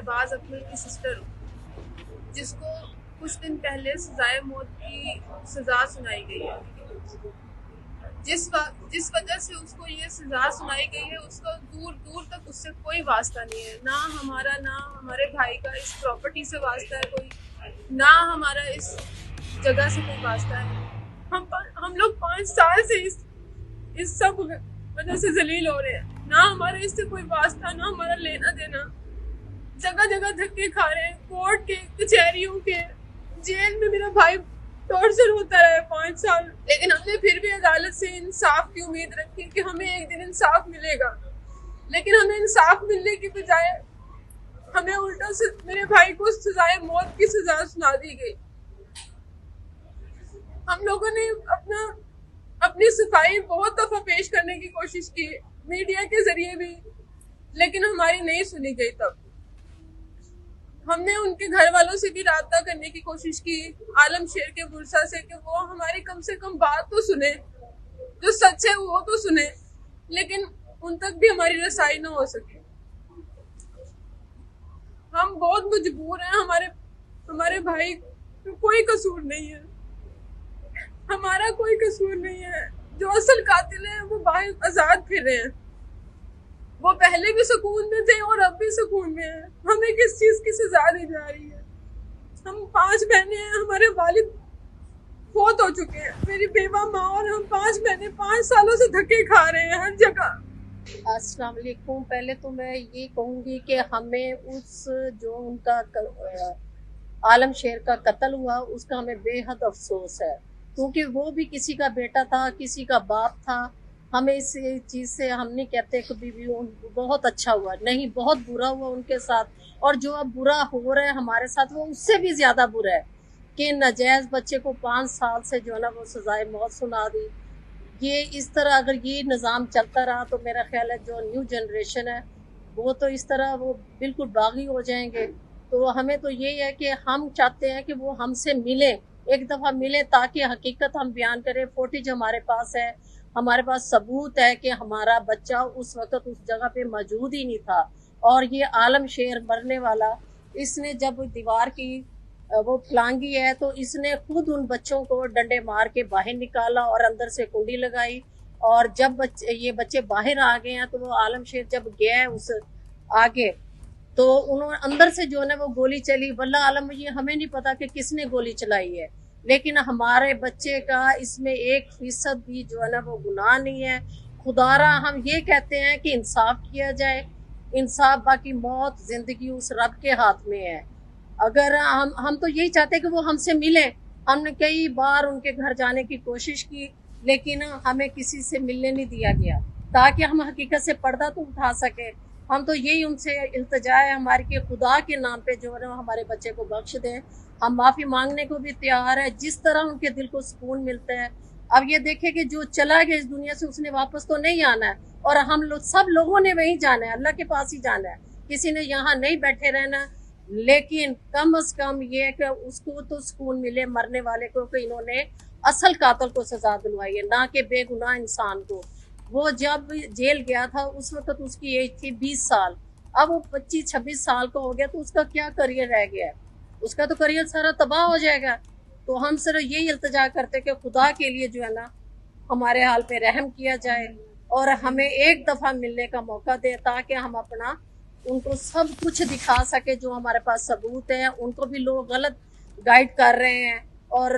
शहबाज अख्तर की सिस्टर हूँ, जिसको कुछ दिन पहले सजाए मौत की सजा सुनाई गई है। जिस वजह से उसको ये सजा सुनाई गई है, उसको दूर दूर तक उससे कोई वास्ता नहीं है। ना हमारे भाई का इस प्रॉपर्टी से वास्ता है कोई, ना हमारा इस जगह से कोई वास्ता है। हम लोग 5 साल से इस सब वजह से जलील हो रहे हैं। ना हमारा इससे कोई वास्ता, ना हमारा लेना देना। जगह जगह धक्के खा रहे हैं, कोर्ट के, कचहरियों के, जेल में मेरा भाई टॉर्चर होता रहा है 5 साल। लेकिन हमने फिर भी अदालत से इंसाफ की उम्मीद रखी कि हमें एक दिन इंसाफ मिलेगा। लेकिन हमें इंसाफ मिलने की बजाय हमें उल्टा से मेरे भाई को सजाए मौत की सजा सुना दी गई। हम लोगों ने अपनी सफाई बहुत दफा पेश करने की कोशिश की, मीडिया के जरिए भी, लेकिन हमारी नहीं सुनी गई। तब हमने उनके घर वालों से भी राब्ता करने की कोशिश की, आलम शेर के बुरसा से, कि वो हमारी कम से कम बात तो सुने, जो सच है वो तो सुने। लेकिन उन तक भी हमारी रसाई न हो सकी। हम बहुत मजबूर हैं। हमारे भाई कोई कसूर नहीं है, हमारा कोई कसूर नहीं है। जो असल कातिल है वो बाहर आजाद फिर रहे हैं। वो पहले भी सुकून में थे और अब भी सुकून में है। हमें किस चीज की सजा दी जा रही है? हम 5 बहनें हैं, हमारे वालिद फौत हो चुके हैं, मेरी बेवा माँ और हम 5 बहनें 5 सालों से धक्के खा रहे हैं हर जगह। अस्सलाम वालेकुम। पहले तो मैं ये कहूँगी कि हमें जो उनका आलम शेर का कत्ल हुआ उसका हमें बेहद अफसोस है, क्योंकि वो भी किसी का बेटा था, किसी का बाप था। हमें इस चीज़ से हम नहीं कहते कभी भी बहुत अच्छा हुआ, नहीं, बहुत बुरा हुआ उनके साथ। और जो अब बुरा हो रहा है हमारे साथ, वो उससे भी ज़्यादा बुरा है कि नाजायज़ बच्चे को 5 साल से जो है ना वो सजाए मौत सुना दी। ये इस तरह अगर ये निज़ाम चलता रहा तो मेरा ख्याल है जो न्यू जनरेशन है वो तो इस तरह वो बिल्कुल बागी हो जाएंगे। तो हमें तो यही है कि हम चाहते हैं कि वो हमसे मिले, एक दफ़ा मिले, ताकि हकीकत हम बयान करें। फुटेज हमारे पास है, हमारे पास सबूत है कि हमारा बच्चा उस वक्त उस जगह पे मौजूद ही नहीं था। और ये आलम शेर मरने वाला, इसने जब दीवार की वो फलांगी है तो इसने खुद उन बच्चों को डंडे मार के बाहर निकाला और अंदर से कुंडी लगाई। और जब ये बच्चे बाहर आ गए हैं तो वो आलम शेर जब गया है उस आगे, तो उन्होंने अंदर से जो है ना वो गोली चली। वल्लाह आलम, ये हमें नहीं पता कि किसने गोली चलाई है, लेकिन हमारे बच्चे का इसमें 1% भी जो है ना वो गुनाह नहीं है। खुदारा हम ये कहते हैं कि इंसाफ किया जाए, इंसाफ, बाकी मौत जिंदगी उस रब के हाथ में है। अगर हम तो यही चाहते हैं कि वो हमसे मिले। हमने कई बार उनके घर जाने की कोशिश की, लेकिन हमें किसी से मिलने नहीं दिया गया, ताकि हम हकीकत से पर्दा तो उठा सके। हम तो यही उनसे इल्तिजा है हमारी कि खुदा के नाम पे जो है ना हमारे बच्चे को बख्श दें। हम माफ़ी मांगने को भी तैयार है, जिस तरह उनके दिल को सुकून मिलता है। अब ये देखे कि जो चला गया इस दुनिया से उसने वापस तो नहीं आना है, और हम लोग सब लोगों ने वहीं जाना है, अल्लाह के पास ही जाना है, किसी ने यहाँ नहीं बैठे रहना। लेकिन कम से कम ये कि उसको तो सुकून मिले मरने वाले को कि इन्होंने असल कातिल को सजा दिलवाई है, ना कि बेगुनाह इंसान को। वो जब जेल गया था उस वक्त उसकी एज थी 20 साल, अब वो 25-26 साल का हो गया, तो उसका क्या करियर रह गया है? उसका तो करियर सारा तबाह हो जाएगा। तो हम सिर्फ यही इल्तिजा करते कि खुदा के लिए जो है ना हमारे हाल पे रहम किया जाए और हमें एक दफ़ा मिलने का मौका दे, ताकि हम अपना उनको सब कुछ दिखा सके। जो हमारे पास सबूत है उनको भी लोग गलत गाइड कर रहे हैं, और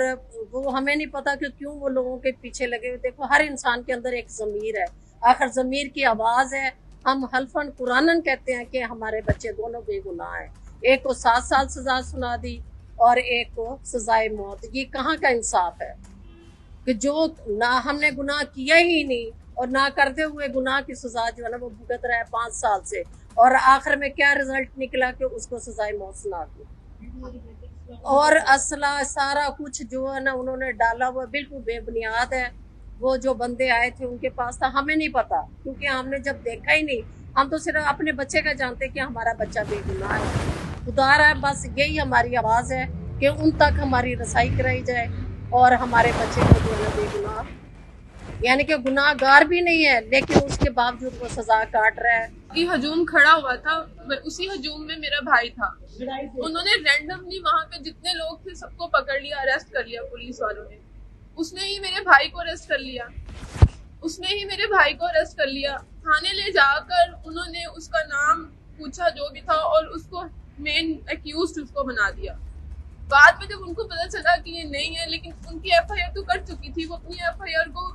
वो हमें नहीं पता कि क्यों वो लोगों के पीछे लगे हुए। देखो, हर इंसान के अंदर एक ज़मीर है, आखिर ज़मीर की आवाज़ है। हम हल्फन कुरानन कहते हैं कि हमारे बच्चे दोनों बेगुनाह हैं, एक को 7 साल सजा सुना दी और एक को सजाए मौत। ये कहाँ का इंसाफ है कि जो ना हमने गुनाह किया ही नहीं और ना करते हुए गुनाह की सजा जो है ना वो भुगत रहा है 5 साल से, और आखिर में क्या रिजल्ट निकला कि उसको सजाए मौत सुना दी। और असला सारा कुछ जो है ना उन्होंने डाला हुआ बिल्कुल बेबुनियाद है। वो जो बंदे आए थे उनके पास था, हमें नहीं पता, क्योंकि हमने जब देखा ही नहीं। हम तो सिर्फ अपने बच्चे का जानते कि हमारा बच्चा बेगुनाह है। खुदा रहा, बस यही हमारी आवाज़ है कि उन तक हमारी रसाई कराई जाए और हमारे बच्चे को जो है बेगुनाह, यानी कि गुनाहगार भी नहीं है लेकिन उसके बावजूद वो सजा काट रहा है। कि हजूम खड़ा हुआ था, उसी हजूम में मेरा भाई था। उन्होंने रैंडमली वहां पे जितने लोग थे सबको पकड़ लिया, अरेस्ट कर लिया पुलिस वालों ने। उसने ही मेरे भाई को अरेस्ट कर लिया, थाने ले जाकर उन्होंने उसका नाम पूछा जो भी था और उसको मेन एक्यूज्ड उसको बना दिया। बाद में जब उनको पता चला कि ये नहीं है, लेकिन उनकी एफआईआर तो कर चुकी थी, वो अपनी एफआईआर को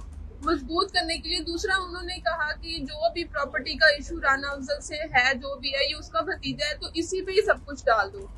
मजबूत करने के लिए दूसरा उन्होंने कहा कि जो भी प्रॉपर्टी का इशू राना अफजल से है, जो भी है ये उसका भतीजा है, तो इसी पे ही सब कुछ डाल दो।